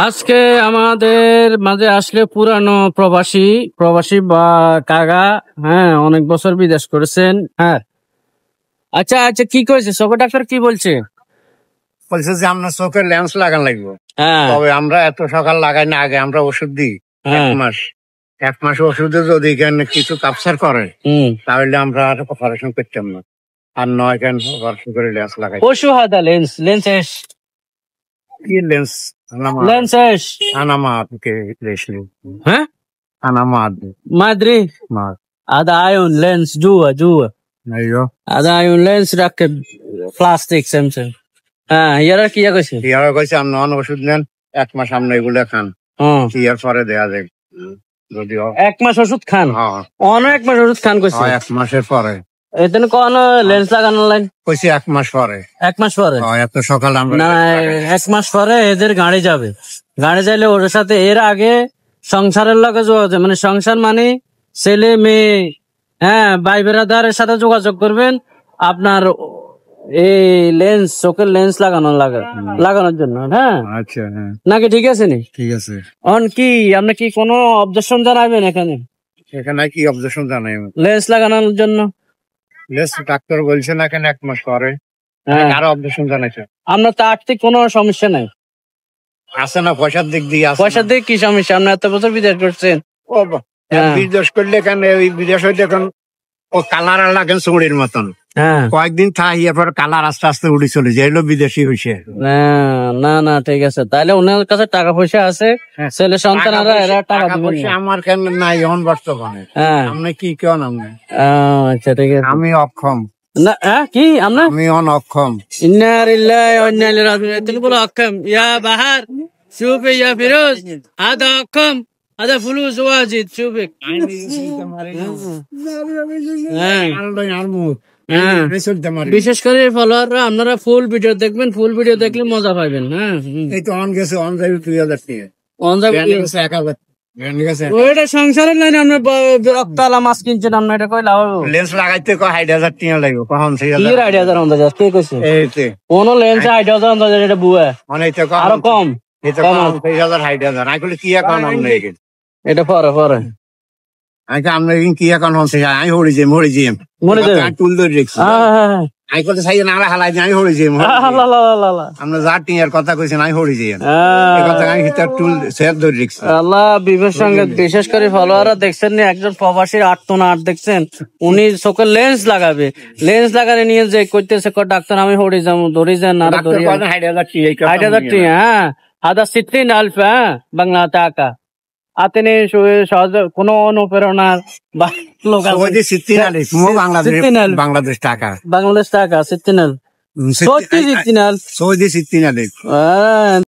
আজকে আমাদের মাঝে আসলে পুরানো প্রবাসী প্রবাসী বা কাকা। হ্যাঁ, অনেক বছর বিদেশ করেছেন। হ্যাঁ, আচ্ছা আচ্ছা, কি করেছে চোখের ডাক্তার, কি বলছে? বলছে যে আপনার চোখের লেন্স লাগান লাগবে। হ্যাঁ তবে আমরা এত সকাল লাগাই না, আগে আমরা ওষুধ দিই হ্যাঁ 1 মাস। 1 মাস ওষুধে যদি এখানে কিছু কাপসার করে হুম তাহলে আমরা আর অপারেশন করতাম না। আর নয় কেন অপারেশন করে লেন্স লাগাই। পশু হাদা লেন্স লেন্স এস কি লেন্স? লেন্স এস আনামাদ কে লেসলি হ্যাঁ আনামাদ Madrid মাদ ada ayun lens jua আইয়ো ada ayun lens rakke plastic samsung হ্যাঁ ইয়ারা কি কইছে? ইয়ারা কইছে আপনি অন ওষুধ নেন 1 মাস আপনি এগুলো খান, হ্যাঁ ইয়ার পরে দেয়া যায় যদিও 1 মাস ওষুধ খান। হ্যাঁ অন 1 মাস ওষুধ খান কইছে। 1 মাসের পরে এতেন কোন লেন্স লাগানো লাইন কইছে 1 মাস পরে। 1 মাস পরে এত সকাল আমরা না, 1 মাস পরে এদের গাড়ি যাবে। গাড়ি যাইলে ওর সাথে এর আগে সংসারের লগে যোগাযোগ, মানে সংসার মানে ছেলে মেয়ে, হ্যাঁ ভাই বেরাদারের সাথে যোগাযোগ করবেন আপনার এই লেন্স, চোখের লেন্স লাগানোর জন্য। হ্যাঁ আচ্ছা হ্যাঁ নাকি ঠিক আছে নি? ঠিক আছে। অন কি আপনি কি কোনো অবজেকশন জানাবেন এখানে এখানে কি অবজেকশন জানাই? লেন্স লাগানোর জন্য লেস ডাক্তার বলছে না কেন 1 মাস পরে? হ্যাঁ, আরো অবজেকশন জানাইছে? আমরা তো আর্থিক কোনো সমস্যা নাই। আছে না পয়সার দিক দিয়ে আছে? পয়সার দিকে কি সমস্যা? আপনি এত বছর বিদেশ করছেন। ও হ্যাঁ। বিদেশ করলে কেন ওই বিদেশ হইতে এখন ও কালার লাগেন চুড়ির মতন। হ্যাঁ কয়েকদিন থাকিয়ে পর কালার আস্তে আস্তে উড়ি চলে যায়, এলো বিদেশি হয়েছে। না না ঠিক আছে, তাহলে ওনার কাছে টাকা পয়সা আছে, ছেলে সন্তানরা এরা টাকা দিবেন না। আমার কেন নাই এখন বর্তমানে? হ্যাঁ আপনি কি কেন? আপনি আচ্ছা ঠিক আছে। আমি অক্ষম। না কি আমরা আমি অক্ষম। ইন্না লিল্লাহি ওয়া ইন্না ইলাইহি রাজিউন। তুমি বলো অক্ষম ইয়া বাহার শুফে ইয়া ফিরোজ আদা অক্ষম আদা ফুলুস ওয়াজিদ শুফে। হ্যাঁ বিশেষ করে ফলোয়াররা আপনারা ফুল ভিডিও দেখবেন, ফুল ভিডিও দেখলে মজা পাবেন। হ্যাঁ এই তো অন গেছে, অন যাবে 2000 টাকা, অন যাবে 1000 ওইটা সংসারের লাইন। আমরা রক্তালা মাছ কিনছেন, আমরা এটা কই লাভ? লেন্স লাগাইতে 6000 টাকা লাগবে। কখন সেই কি 60,000 অন্দাজ কে কইছে? এইতে কোন লেন্স 60,000 অন্দাজ? এটা বুয়া অনেকটা আরো কম। এটা কম 6000 আই বলে কি এখন আমরা এটা পরে পরে আমরা কি এখন আমি হরি যে মরে যে মরে যাবে টুল ধরে রেখছি। আমি করতে চাই না হালাই আমি হরি যে আমরা যা টিয়ার কথা কইছেন আমি হরি যে কথা আমি ভিতর টুল শেয়ার ধরে রেখছি। আল্লাহ বিবের সঙ্গে বিশেষ করে ফলোয়াররা দেখছেন না, একজন প্রবাসীর আর্তনাদ দেখছেন, উনি চোখের লেন্স লাগাবে, লেন্স লাগালে নিয়ে যে করতেছে ডাক্তার আমি হরি যাবো ধরি যান আর 60,000 টাকা। হ্যাঁ আদা 60,000 হ্যাঁ বাংলা টাকা আতে নেই সহজে কোনো অনুপ্রেরণার বা লোক বাংলাদেশ টাকা 60,000 সত্যি 60,000